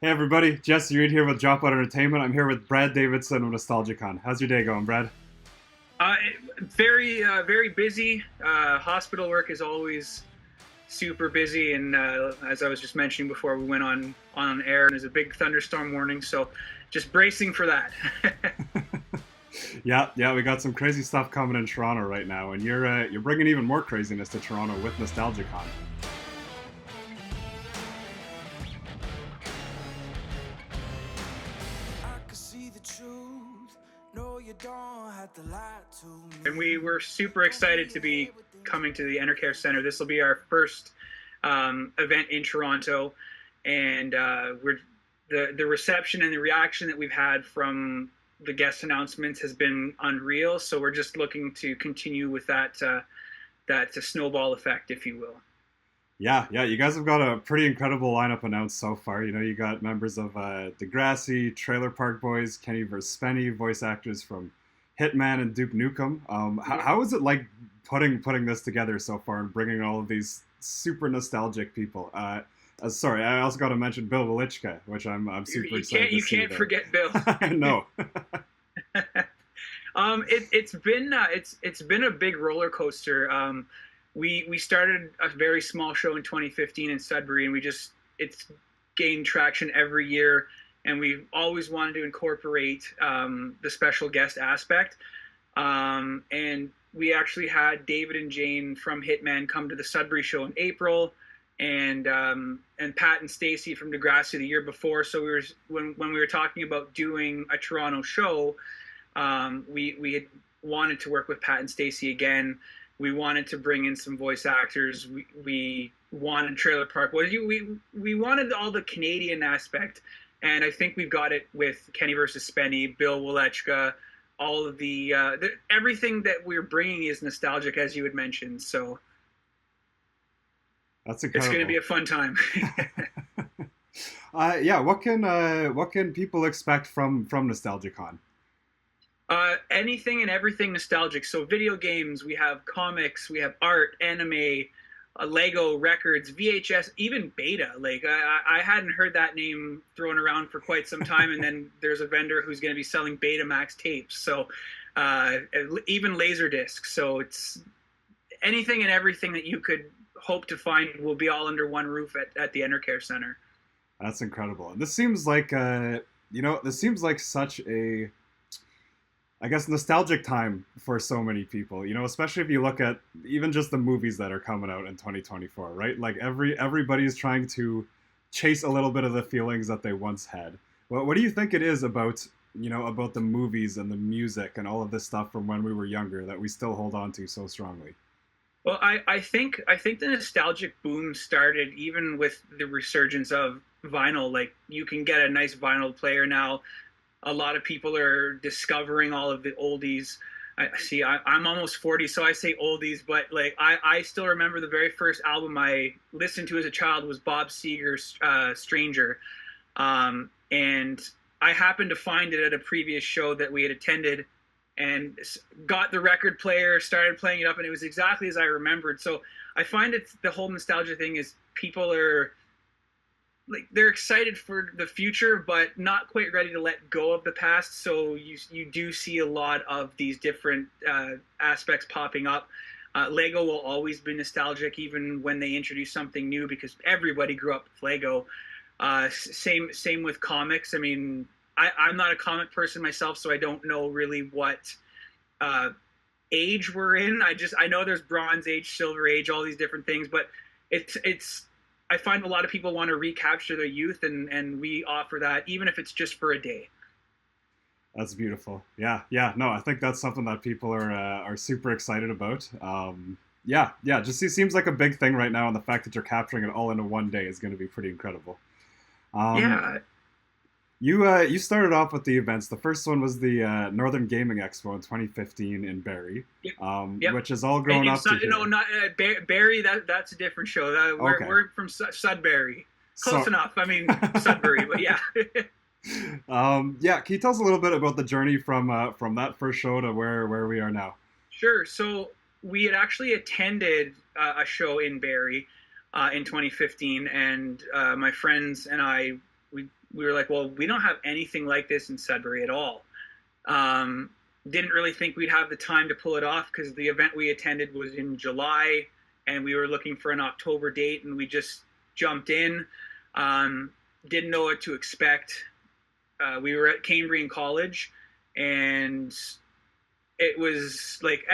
Hey everybody, Jesse Reed here with Dropout Entertainment. I'm here with Brad Davidson of Nostalgiacon. How's your day going, Brad? Uh, very busy. Hospital work is always super busy, and as I was just mentioning before, we went on air, and there's a big thunderstorm warning, so just bracing for that. Yeah, we got some crazy stuff coming in Toronto right now, and you're bringing even more craziness to Toronto with Nostalgiacon. And we were super excited to be coming to the Enercare Center. This will be our first event in Toronto, and the reception and the reaction that we've had from the guest announcements has been unreal. So we're just looking to continue with that snowball effect, if you will. Yeah, you guys have got a pretty incredible lineup announced so far. You know, you got members of Degrassi, Trailer Park Boys, Kenny vs. Spenny, voice actors from Hitman and Duke Nukem. How is it like putting this together so far and bringing all of these super nostalgic people? Sorry, I also got to mention Bill Welychka, which I'm super excited to see. You can't forget Bill. No. It's been a big roller coaster. We started a very small show in 2015 in Sudbury, and it's gained traction every year, and we've always wanted to incorporate the special guest aspect. And we actually had David and Jane from Hitman come to the Sudbury show in April, and Pat and Stacy from Degrassi the year before. So when we were talking about doing a Toronto show, we had wanted to work with Pat and Stacy again. We wanted to bring in some voice actors. We wanted Trailer Park. We wanted all the Canadian aspect, and I think we've got it with Kenny versus Spenny, Bill Welychka, all of the everything that we're bringing is nostalgic, as you had mentioned. So That's it's going to incredible. be a fun time. Yeah, what can people expect from Nostalgicon? Anything and everything nostalgic. So video games, we have comics, we have art, anime, Lego records, VHS, even Beta. Like I hadn't heard that name thrown around for quite some time, and then there's a vendor who's going to be selling Betamax tapes. So even laser discs. So it's anything and everything that you could hope to find will be all under one roof at the Enercare Center. That's incredible. This seems like this seems like such a, I guess, nostalgic time for so many people, especially if you look at even just the movies that are coming out in 2024, right? Like everybody's trying to chase a little bit of the feelings that they once had. Well, what do you think it is about the movies and the music and all of this stuff from when we were younger that we still hold on to so strongly? Well, I think the nostalgic boom started even with the resurgence of vinyl. Like you can get a nice vinyl player now. A lot of people are discovering all of the oldies. I'm almost 40, so I say oldies, but like I still remember the very first album I listened to as a child was Bob Seger's Stranger. And I happened to find it at a previous show that we had attended, and got the record player, started playing it up, and it was exactly as I remembered. So I find it the whole nostalgia thing is people are like they're excited for the future, but not quite ready to let go of the past. So you do see a lot of these different aspects popping up. Lego will always be nostalgic, even when they introduce something new, because everybody grew up with Lego. Same with comics. I mean, I'm not a comic person myself, so I don't know really what uh, age we're in. I know there's Bronze Age, Silver Age, all these different things, but it's I find a lot of people want to recapture their youth, and we offer that even if it's just for a day. That's beautiful. Yeah. No, I think that's something that people are super excited about. Yeah. Just it seems like a big thing right now, and the fact that you're capturing it all into one day is going to be pretty incredible. Um, Yeah, you started off with the events. The first one was the Northern Gaming Expo in 2015 in Barrie, yep, yep. which is all And grown you up to no, here. not Barry. That's a different show. Okay, We're from Sudbury. Close so enough. I mean Sudbury, but yeah. yeah, can you tell us a little bit about the journey from that first show to where we are now? Sure. So we had actually attended a show in Barrie in 2015, and my friends and I we were like, well, we don't have anything like this in Sudbury at all. Um, didn't really think we'd have the time to pull it off because the event we attended was in July, and we were looking for an October date, and we just jumped in. Um, didn't know what to expect. We were at Cambrian College, and it was like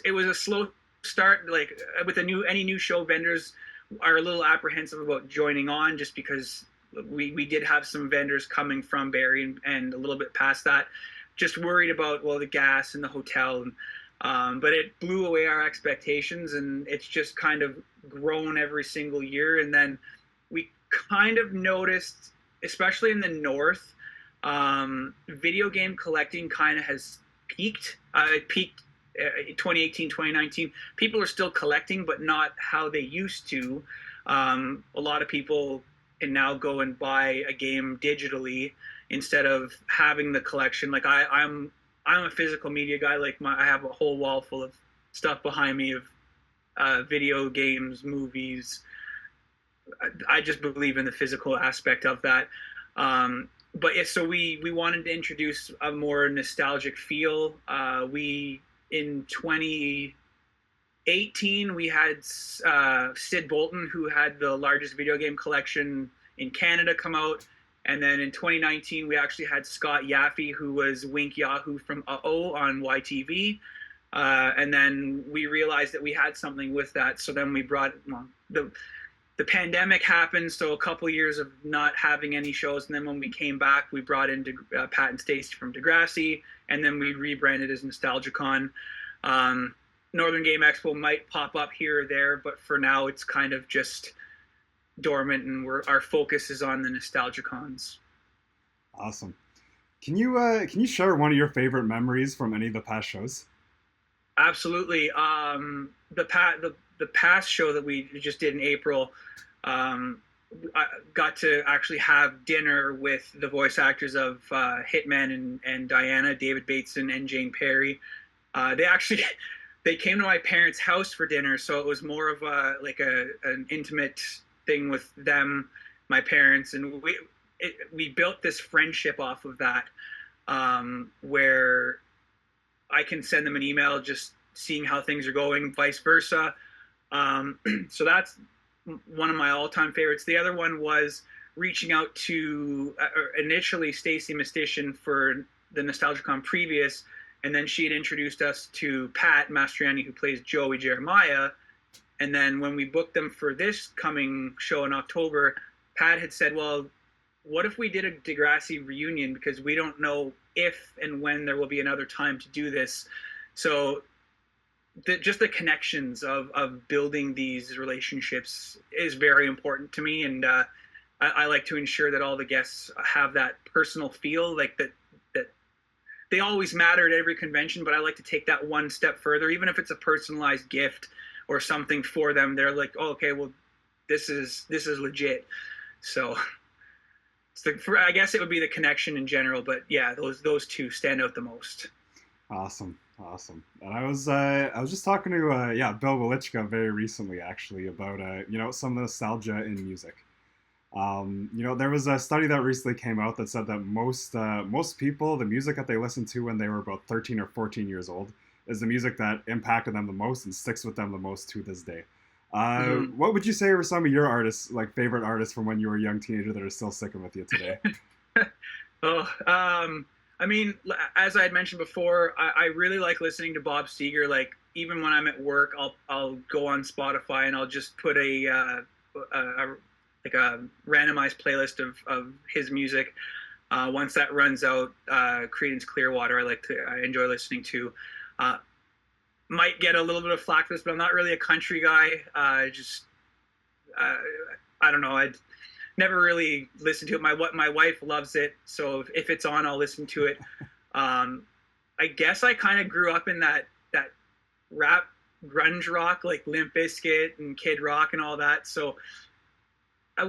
it was a slow start. Like with any new show, vendors are a little apprehensive about joining on just because we did have some vendors coming from Barrie and a little bit past that, just worried about the gas and the hotel. But it blew away our expectations, and it's just kind of grown every single year. And then we kind of noticed, especially in the north, video game collecting kind of has peaked. It peaked 2018, 2019. People are still collecting, but not how they used to. A lot of people can now go and buy a game digitally instead of having the collection. Like I'm a physical media guy. Like I have a whole wall full of stuff behind me of video games, movies. I just believe in the physical aspect of that. But yeah, so we wanted to introduce a more nostalgic feel. We in 2018 we had Sid Bolton, who had the largest video game collection in Canada, come out. And then in 2019 we actually had Scott Yaffe, who was Wink Yahoo from Uh-Oh on YTV. And then we realized that we had something with that. So then we brought the pandemic happened, so a couple of years of not having any shows, and then when we came back, we brought in Pat and Stacy from Degrassi, and then we rebranded as Nostalgiacon. Northern Game Expo might pop up here or there, but for now, it's kind of just dormant, and our focus is on the Nostalgiacons. Awesome. Can you share one of your favorite memories from any of the past shows? Absolutely. The past show that we just did in April, I got to actually have dinner with the voice actors of Hitman and Diana, David Bateson and Jane Perry. They came to my parents' house for dinner, so it was more of an intimate thing with them, my parents, and we built this friendship off of that, where I can send them an email just seeing how things are going, vice versa. So that's one of my all-time favorites. The other one was reaching out to initially Stacey Mistician for the Nostalgicon previous, and then she had introduced us to Pat Mastriani, who plays Joey Jeremiah. And then when we booked them for this coming show in October, Pat had said, well, what if we did a Degrassi reunion, because we don't know if and when there will be another time to do this. So just the connections of building these relationships is very important to me, and I like to ensure that all the guests have that personal feel, like that they always matter at every convention, but I like to take that one step further. Even if it's a personalized gift or something for them, they're like, oh, okay, well, this is legit. So I guess it would be the connection in general, but yeah, those two stand out the most. Awesome. And I was just talking to Bill Welychka very recently, actually, about some of the nostalgia in music. There was a study that recently came out that said that most people, the music that they listened to when they were about 13 or 14 years old is the music that impacted them the most and sticks with them the most to this day. What would you say were some of your artists, like favorite artists from when you were a young teenager, that are still sticking with you today? I mean, as I had mentioned before, I really like listening to Bob Seger. Like, even when I'm at work, I'll go on Spotify and I'll just put a randomized playlist of his music. Once that runs out, Creedence Clearwater I enjoy listening to. Might get a little bit of flack for this, but I'm not really a country guy. I don't know. I'd never really listened to it. My wife loves it, so if it's on, I'll listen to it. I guess I kind of grew up in that rap grunge rock, like Limp Bizkit and Kid Rock and all that. So I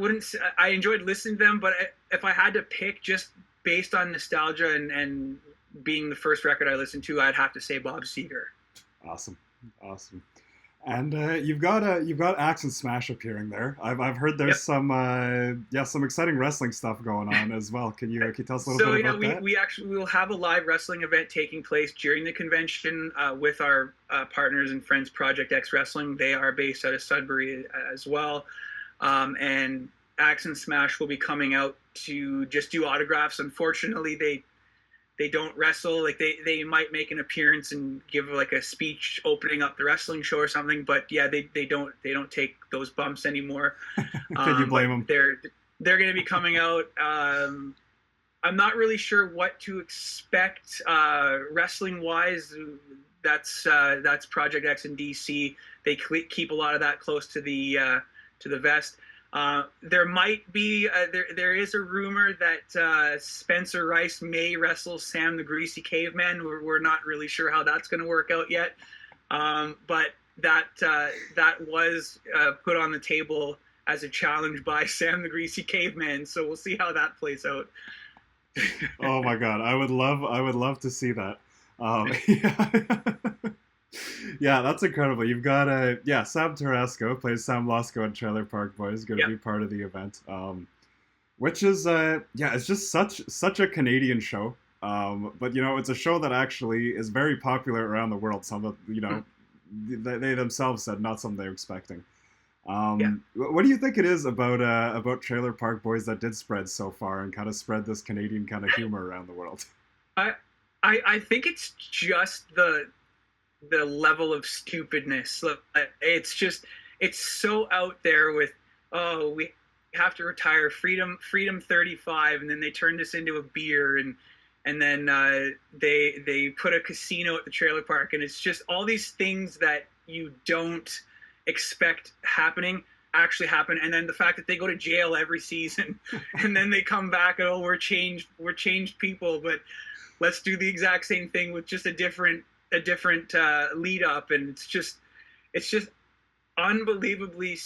enjoyed listening to them, but if I had to pick just based on nostalgia and being the first record I listened to, I'd have to say Bob Seger. Awesome. And you've got Axe and Smash appearing there. I've heard there's Yep. some some exciting wrestling stuff going on as well. Can you tell us a little So bit yeah, about that? we will have a live wrestling event taking place during the convention with our partners and friends, Project X Wrestling. They are based out of Sudbury as well, and Axe and Smash will be coming out to just do autographs. Unfortunately, they don't wrestle. Like they might make an appearance and give like a speech opening up the wrestling show or something. But yeah, they don't take those bumps anymore. Can you blame But them? they're going to be coming out. I'm not really sure what to expect wrestling wise. That's Project X in DC. They keep a lot of that close to the vest. There might be there is a rumor that Spencer Rice may wrestle Sam the Greasy Caveman. We're not really sure how that's going to work out yet, but that was put on the table as a challenge by Sam the Greasy Caveman. So we'll see how that plays out. Oh my god, I would love to see that. Yeah. Yeah, that's incredible. You've got Sam Tarasco plays Sam Lasco in Trailer Park Boys, going to Yep. be part of the event. Which is it's just such a Canadian show. But you know, it's a show that actually is very popular around the world. Some of they themselves said not something they were expecting. Yeah. What do you think it is about Trailer Park Boys that did spread so far and kind of spread this Canadian kind of humor around the world? I I think it's just the level of stupidness. It's just it's so out there with oh we have to retire freedom 35 and then they turn this into a beer and then they put a casino at the trailer park and it's just all these things that you don't expect happening actually happen and then the fact that they go to jail every season and then they come back and oh we're changed people but let's do the exact same thing with just a different lead up and it's just unbelievably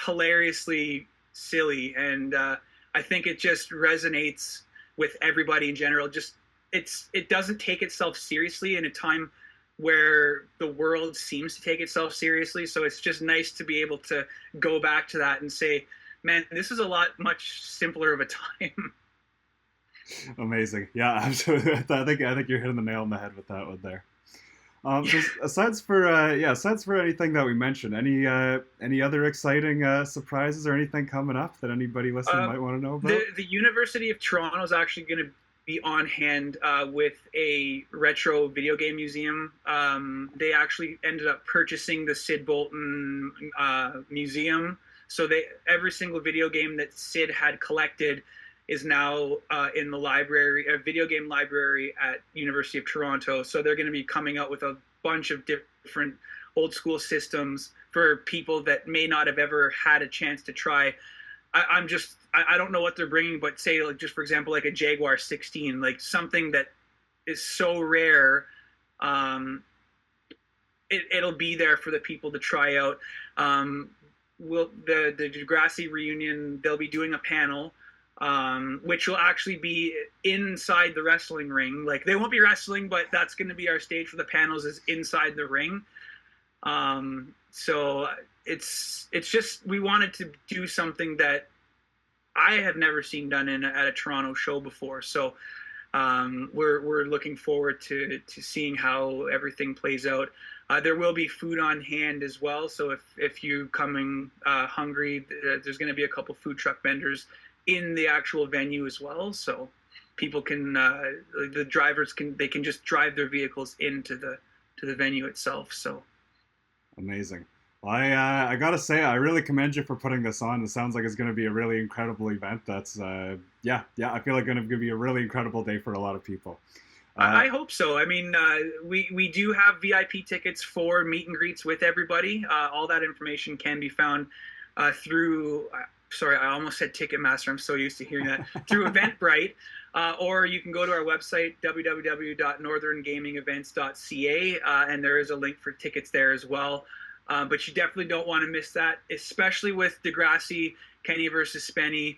hilariously silly and I think it just resonates with everybody in general just it doesn't take itself seriously in a time where the world seems to take itself seriously so it's just nice to be able to go back to that and say man this is a lot much simpler of a time. Amazing. Yeah, absolutely. I think you're hitting the nail on the head with that one there. So aside for anything that we mentioned, any other exciting surprises or anything coming up that anybody listening might want to know about? The University of Toronto is actually going to be on hand with a retro video game museum. They actually ended up purchasing the Sid Bolton museum, so every single video game that Sid had collected is now in the library, a video game library at University of Toronto. So they're going to be coming out with a bunch of different old school systems for people that may not have ever had a chance to try. I don't know what they're bringing, but say like just for example like a Jaguar 16, like something that is so rare. It'll be there for the people to try out. Will the Degrassi reunion? They'll be doing a panel which will actually be inside the wrestling ring. Like they won't be wrestling, but that's going to be our stage for the panels is inside the ring. So it's just we wanted to do something that I have never seen done at a Toronto show before. So we're looking forward to seeing how everything plays out. There will be food on hand as well. So if you're coming hungry, there's going to be a couple food truck vendors in the actual venue as well, so people can the drivers can just drive their vehicles into the venue itself. So Amazing. Well, I gotta say, I really commend you for putting this on. It sounds like it's going to be a really incredible event. That's I feel like going to be a really incredible day for a lot of people. I hope so. I mean, we do have VIP tickets for meet and greets with everybody. All that information can be found through. Sorry, I almost said Ticketmaster. I'm so used to hearing that. Through Eventbrite. Or you can go to our website, www.northerngamingevents.ca, and there is a link for tickets there as well. But you definitely don't want to miss that, especially with Degrassi, Kenny versus Spenny.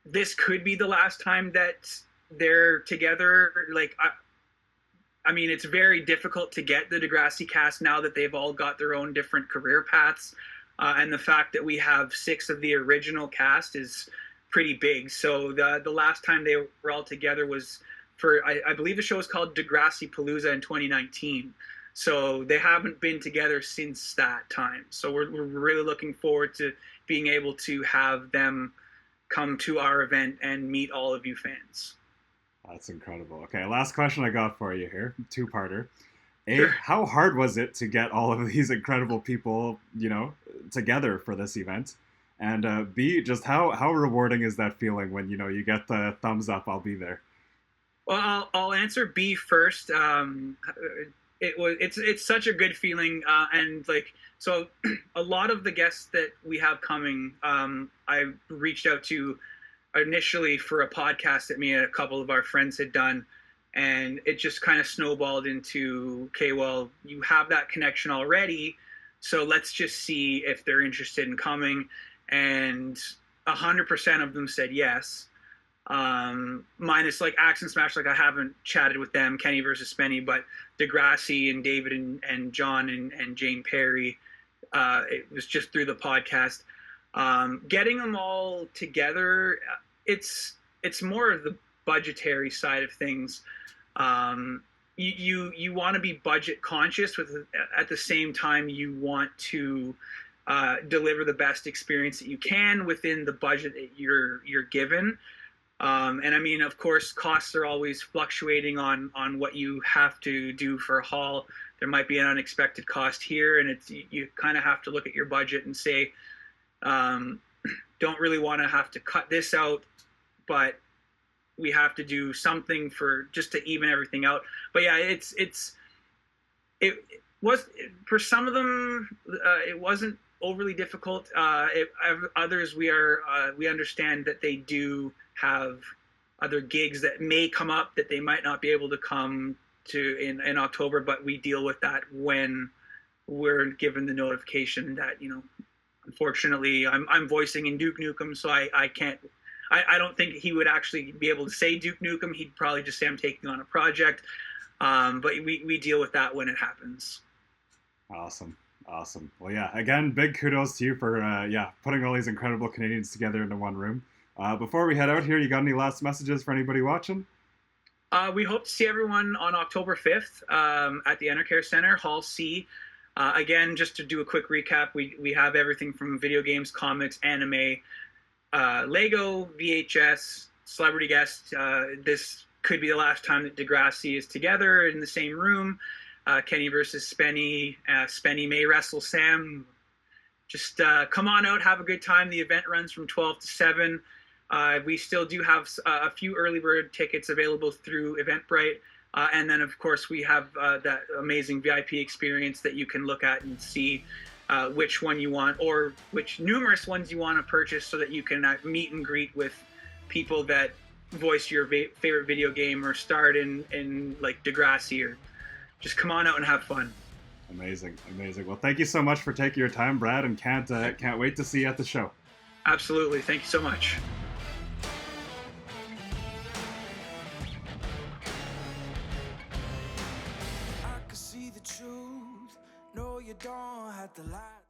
This could be the last time that they're together. Like, I mean, it's very difficult to get the Degrassi cast now that they've all got their own different career paths. And the fact that we have 6 of the original cast is pretty big. So the last time they were all together was for, I believe the show is called Degrassi Palooza in 2019. So they haven't been together since that time. So we're really looking forward to being able to have them come to our event and meet all of you fans. That's incredible. Okay, last question I got for you here, two-parter. A, Sure. how hard was it to get all of these incredible people, together for this event? And B, just how rewarding is that feeling when, you get the thumbs up, I'll be there? Well, I'll answer B first. It's such a good feeling, and like so, a lot of the guests that we have coming, I reached out to initially for a podcast that me and a couple of our friends had done, and it just kind of snowballed into, okay, well, you have that connection already, so let's just see if they're interested in coming, and 100% of them said yes. Minus like Axe and Smash, like I haven't chatted with them, Kenny versus Spenny, but Degrassi and David and Jon and Jane Perry, it was just through the podcast. Getting them all together, it's more of the budgetary side of things. You want to be budget conscious, with at the same time you want to deliver the best experience that you can within the budget that you're given. And I mean, of course, costs are always fluctuating on what you have to do for a haul. There might be an unexpected cost here, and you kind of have to look at your budget and say, don't really want to have to cut this out, but we have to do something for just to even everything out. But yeah, it was for some of them, it wasn't overly difficult. Others, we understand that they do have other gigs that may come up that they might not be able to come to in October, but we deal with that when we're given the notification that, unfortunately I'm voicing in Duke Nukem, so I can't. I don't think he would actually be able to say Duke Nukem. He'd probably just say I'm taking on a project. But we deal with that when it happens. Awesome. Well, yeah, again, big kudos to you for putting all these incredible Canadians together into one room. Before we head out here, you got any last messages for anybody watching? We hope to see everyone on October 5th at the Enercare Center, Hall C. Again, just to do a quick recap, we have everything from video games, comics, anime, Lego, VHS, celebrity guests. This could be the last time that Degrassi is together in the same room. Kenny versus Spenny. Spenny may wrestle Sam. Just come on out, have a good time. The event runs from 12 to 7. We still do have a few early bird tickets available through Eventbrite. And then, of course, we have that amazing VIP experience that you can look at and see which one you want, or which numerous ones you want to purchase, so that you can meet and greet with people that voice your favorite video game or starred in like Degrassi, or just come on out and have fun. Amazing. Well, thank you so much for taking your time, Brad, and can't wait to see you at the show. Absolutely. Thank you so much. I can see the truth. No, you don't have to lie.